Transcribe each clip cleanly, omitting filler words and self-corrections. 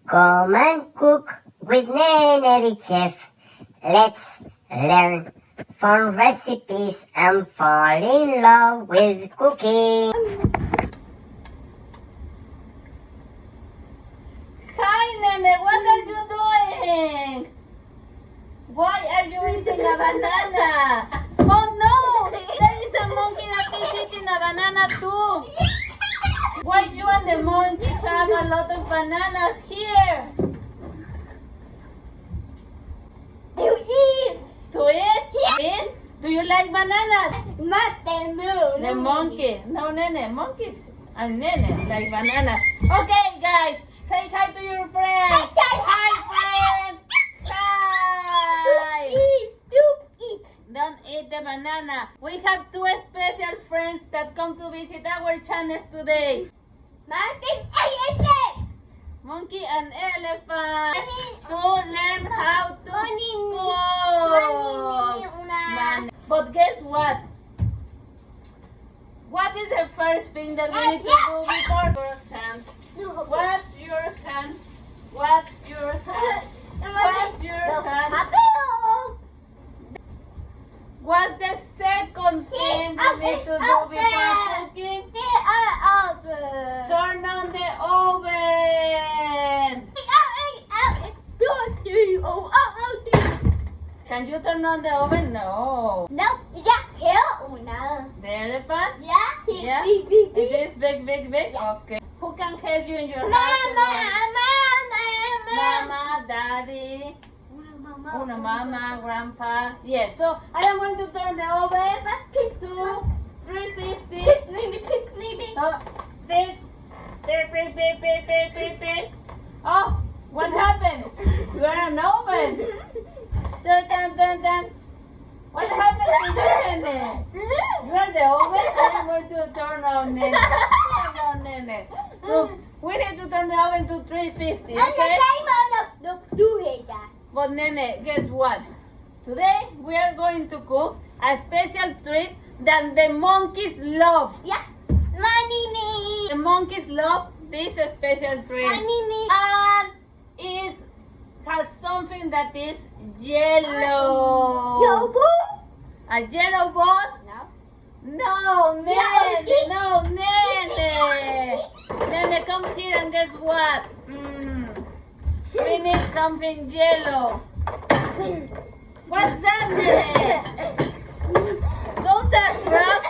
Come and cook with Nene Chef. Let's learn fun recipes and fall in love with cooking. Hi, Nene, what are you doing? Why are you eating a banana? Oh no! There is a monkey that is eating a banana too. Why you and the monkey have a lot of bananas here? To eat. To eat? Eat? Do you like bananas? Not the moon. The monkey. No, Nene, monkeys and Nene like bananas. Okay, guys, say hi to your friends. Hi, friends. Hi. Don't eat the banana. We have two special friends that come to visit our channels today. Monkey and elephant. To learn how to cook. But guess what? What is the first thing that we need to do before your hand? What's your hand? What's your hand? What's your hand? What's the second thing we need to do before cooking? Turn on the oven. Can you turn on the oven? No. The elephant? Yeah? It is big, big, big? Okay. Who can help you in your house? Mama, Daddy, Una Mama, Grandpa. Yes, so I am going to turn the oven to 350. Oh, beep, beep, beep, beep, beep, beep, beep, beep. Oh, what happened? You are an oven. Dun, dun, dun, dun. What happened to you, Nene? You are the oven? I am going to turn on Nene. Turn on Nene. So, we need to turn the oven to 350, okay? But Nene, guess what? Today we are going to cook a special treat that the monkeys love. The monkeys love this special treat. And has something that is yellow. A yellow ball? No, Nene. No, Nene. Nene, come here and guess what? We need something yellow. What's that, Nene? Those are traps?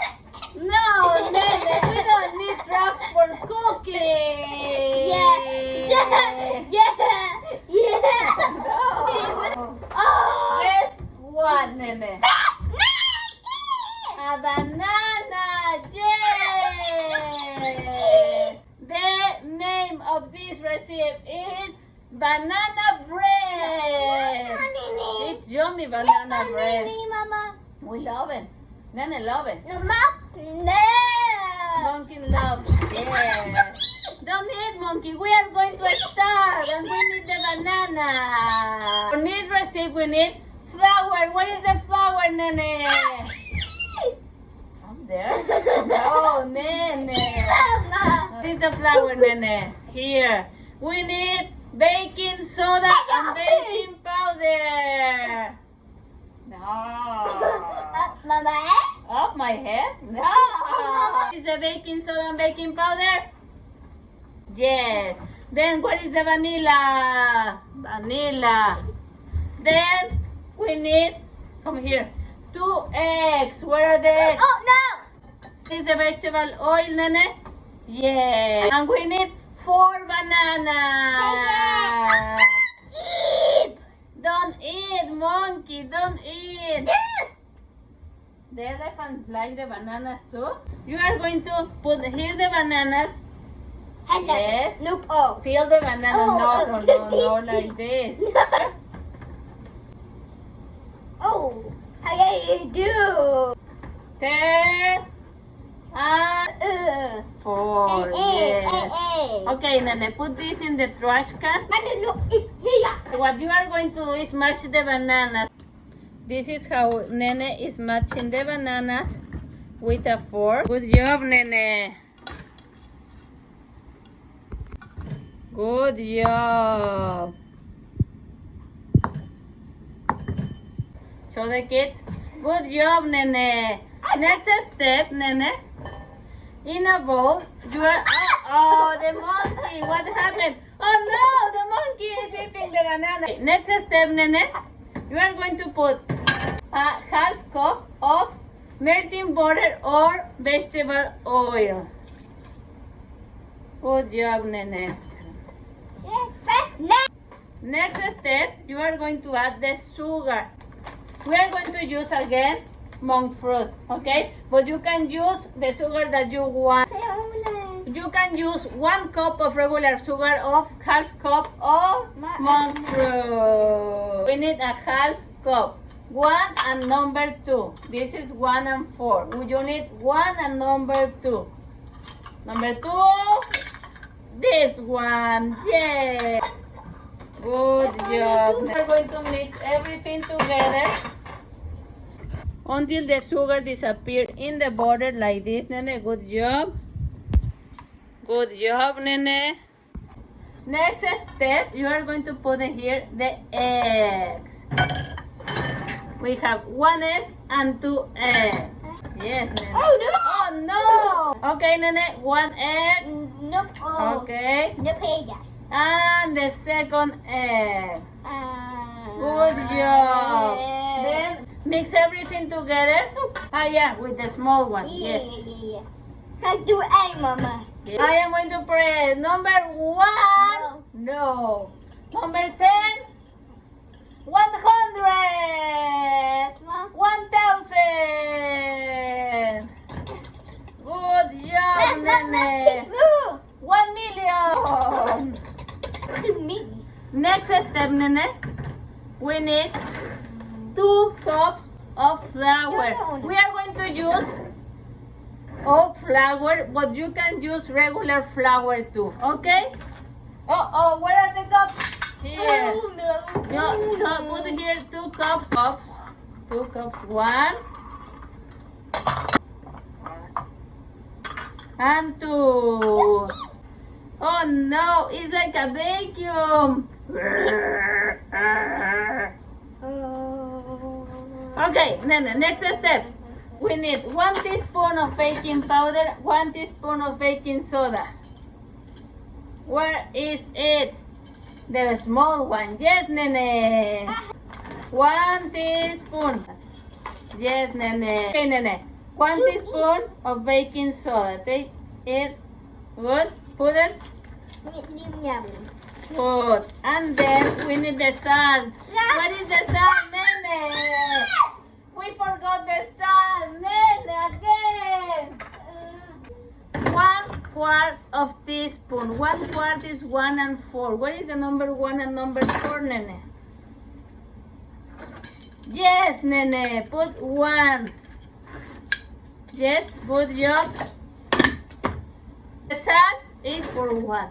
No, Nene, we don't need traps for cooking. No. Guess what, Nene? A banana, yay! The name of this recipe is banana bread. It's yummy banana bread. We love it. Nene love it. Monkey love. Yeah. Don't eat, monkey. We are going to start and we need the banana. For this recipe we need flour. Where is the flour, Nene? Up there? No, Nene. This is the flour, Nene. Here. We need baking soda and baking powder. No. Up my head? No. Is the baking soda and baking powder? Yes. Then what is the vanilla? Vanilla. Then we need, come here, 2 eggs. Where are the eggs? Is the vegetable oil, Nene? Yes. And we need 4 bananas. Don't eat, monkey. Don't eat. The elephant like the bananas too. You are going to put here the bananas. Yes. Peel the banana. No, like this. How can you do? Turn. And 4. Yes. Okay, Nene, put this in the trash can. What you are going to do is match the bananas. This is how Nene is matching the bananas with a fork. Good job, Nene. Good job. Show the kids. Good job, Nene. Next step, Nene. In a bowl, you are. Oh, the monkey. What happened? Oh no, the monkey is eating the banana. Next step, Nene. You are going to put a half cup of melting butter or vegetable oil. Good job, Nene. Next step, you are going to add the sugar. We are going to use again monk fruit, okay? But you can use the sugar that you want. You can use 1 cup of regular sugar of half cup of monk fruit. We need a half cup. 1 and number 2. This is 1 and 4. You need 1 and number 2. Number 2, this one. Yeah. Good job. We're going to mix everything together until the sugar disappears in the border like this, Nene. Good job. Good job, Nene. Next step, you are going to put in here the eggs. We have 1 egg and 2 eggs. Yes, Nene. Oh no! Oh no! Okay, Nene, 1 egg. No. Okay. No pega. And the second egg. Good job. Then mix everything together. Yeah, with the small one. Yes. Yeah. How do I, Mama? I am going to press number 1. No. Number 10. 100. 1,000. Good job, Nene. 1 million. Next step, Nene. We need 2 cups of flour. We are going to use oat flour, but you can use regular flour too. Okay? Oh, where are the cups? Here. So put here 2 cups. 2 cups. 1 and 2. Oh no, it's like a vacuum. Okay, Nene, next step. We need 1 teaspoon of baking powder, 1 teaspoon of baking soda. Where is it? The small one. Yes, Nene. 1 teaspoon. Yes, Nene. Okay, Nene. 1 teaspoon of baking soda. Take it. Good. Put it. Good. And then we need the salt. What is the salt, Nene? We forgot the salt, Nene, again. 1/4 of teaspoon. 1/4 is 1 and 4. What is the number 1 and number 4, Nene? Yes, Nene. Put 1. Yes, good job. The salt is for what?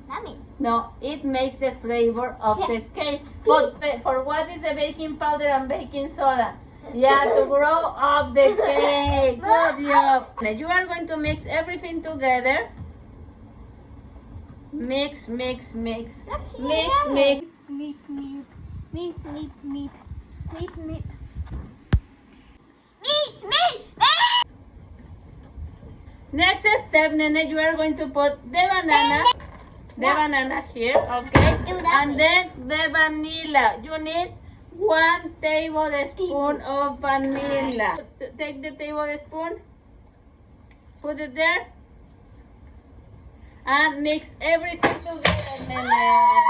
Mommy. No, it makes the flavor of the cake. But for what is the baking powder and baking soda? Yeah, to grow up the cake. Good job. Now you are going to mix everything together. Mix, mix, mix. Mix, mix. Meep, meep. Meep, meep, meep. Meep, meep. Meep, meep. Next step, Nene, you are going to put the banana here, okay? And then the vanilla. You need 1 tablespoon of vanilla. Take the tablespoon, put it there, and mix everything together, Nene.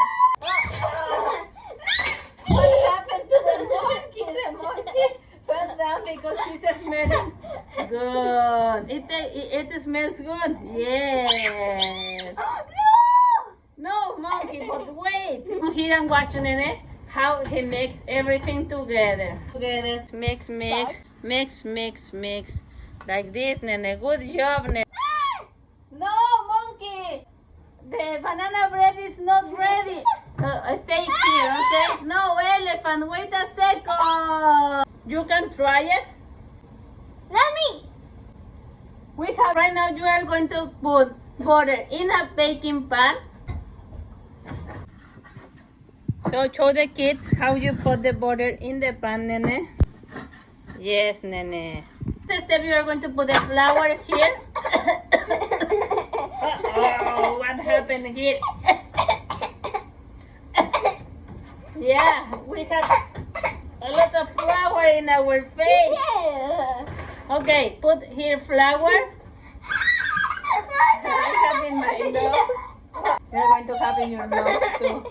What happened to the monkey? The monkey fell down because he's smelling good. It smells good. Yes. No, monkey, but wait. Come here and watch, Nene, how he makes everything together. Mix, mix, mix, mix, mix. Like this, Nene. Good job, Nene. No, monkey. The banana bread is not ready. Stay here, okay? No, elephant, wait a second. You can try it. Mommy. We have right now. You are going to put butter in a baking pan. So show the kids how you put the butter in the pan, Nene. Yes, Nene. Next step, you are going to put the flour here. Uh-oh, what happened here? Yeah, we have a lot of flour in our face. Okay, put here flour. I have in my nose. You're going to have in your nose too.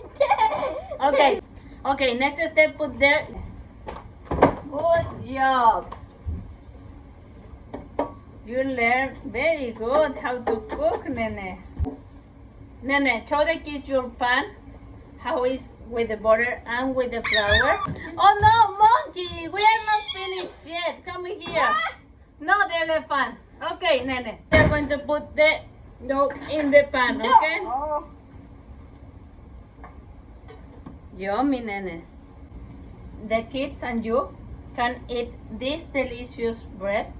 Okay. Okay, next step, put there. Good job. You learn very good how to cook, Nene. Nene, show the kids your pan. How is with the butter and with the flour. Oh no, monkey! We are not finished yet. Come here. No, the elephant. Okay, Nene. We are going to put the dough in the pan, okay? Yummy, Nene. The kids and you can eat this delicious bread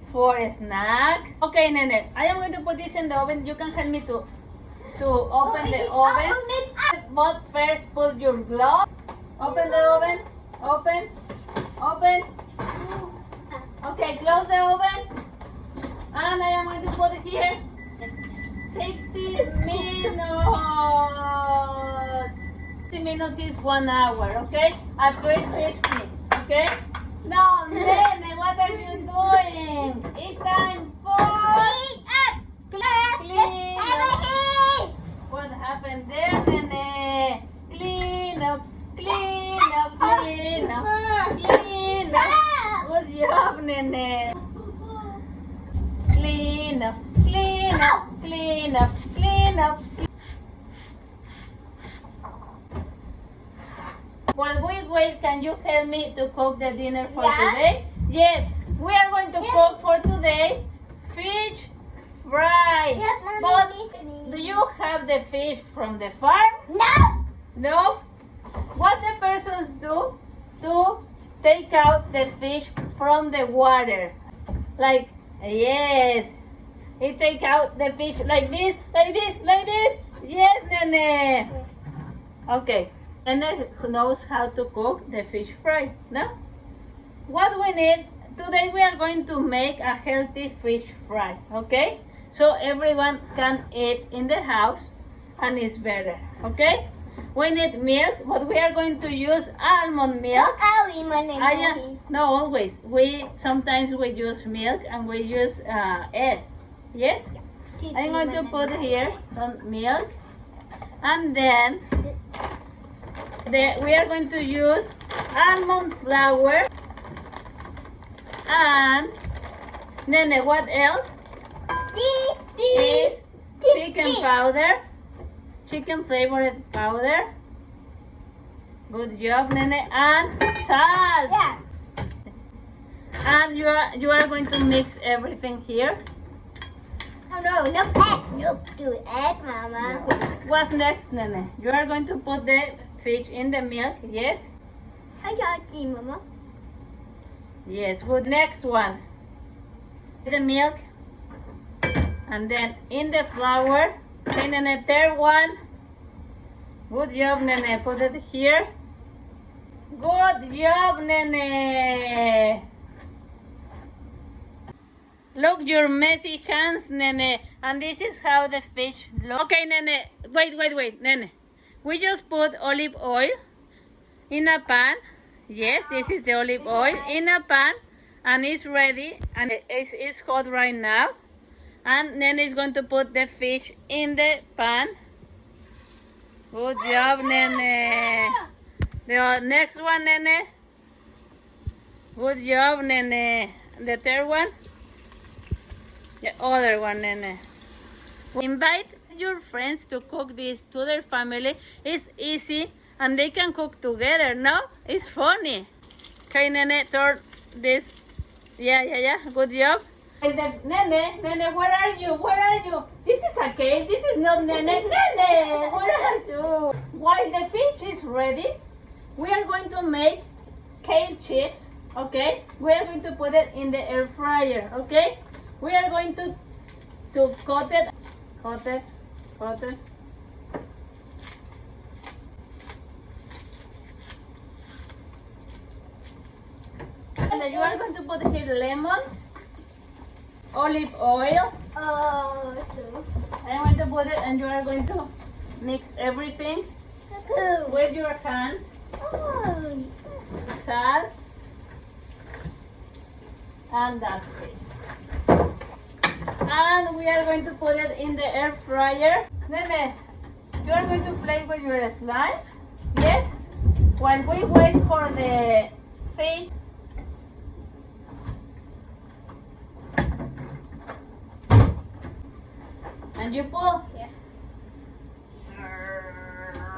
for a snack. Okay, Nene. I am going to put this in the oven. You can help me to open the oven. But first put your glove. Open the oven. Open. Open. Okay, close the oven. And I am going to put it here. 60 minutes. 60 minutes is 1 hour, okay? At 350, okay? No, Nene, what are you doing? It's time for clean up. What happened there, Nene? Clean up, clean up, clean up, clean up. Good job, Nene. Clean up, clean up, clean up, clean up. While we wait, can you help me to cook the dinner for today? Yes, we are going to cook for today fish fry. But do you have the fish from the farm? No. No? What the persons do to take out the fish from the water? Like, yes. He take out the fish like this, like this, like this. Yes, Nene. Okay. Nene knows how to cook the fish fry, no? What we need, today we are going to make a healthy fish fry, okay? So everyone can eat in the house and it's better, okay? We need milk, but we are going to use almond milk. No, always. Sometimes we use milk and we use egg. Yes? I'm going to put here some milk, and then we are going to use almond flour and Nene, what else? Is chicken powder, chicken flavored powder. Good job, Nene, and salt. Yeah. And you are going to mix everything here. Oh no, no egg. Nope, do egg, Mama. What's next, Nene? You are going to put the fish in the milk, yes? I got you, Mama. Yes, good. Next one. The milk. And then in the flour. Okay, Nene, third one. Good job, Nene. Put it here. Good job, Nene. Look, your messy hands, Nene. And this is how the fish looks. Okay, Nene. Wait, Nene. We just put olive oil in a pan. Yes, this is the olive oil in a pan. And it's ready. And it's hot right now. And Nene is going to put the fish in the pan. Good job, Nene. The next one, Nene. Good job, Nene. The third one. The other one, Nene. Invite your friends to cook this to their family. It's easy and they can cook together, no? It's funny. Okay, Nene, turn this. Yeah. Good job. Nene, where are you? Where are you? This is a cake. This is not Nene. Nene, where are you? While the fish is ready, we are going to make kale chips, okay? We are going to put it in the air fryer, okay? We are going to cut it. you are going to put here lemon, olive oil. I'm going to put it, and you are going to mix everything with your hands. Salt, and that's it. And we are going to put it in the air fryer. Nene, you are going to play with your slime, yes? While we wait for the fish. And you pull. Yeah.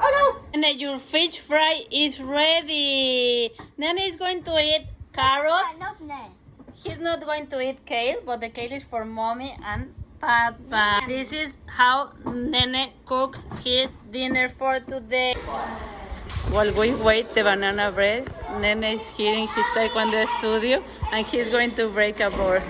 Oh no! Nene, your fish fry is ready. Nene is going to eat carrots. He's not going to eat kale, but the kale is for mommy and papa. This is how Nene cooks his dinner for today. While we wait the banana bread, Nene is here in his taekwondo studio, and he's going to break a board.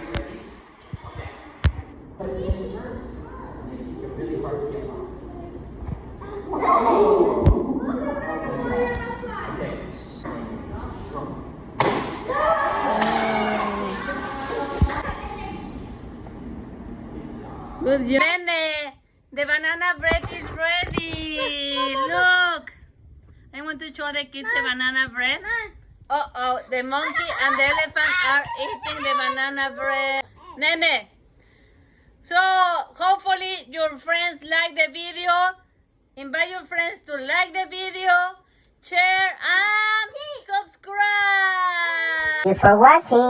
Good job. Nene, the banana bread is ready. Look. I want to show the kids the banana bread. Uh-oh, the monkey and the elephant are eating the banana bread. Nene. So, hopefully your friends like the video. Invite your friends to like the video, share, and subscribe. Thank you for watching.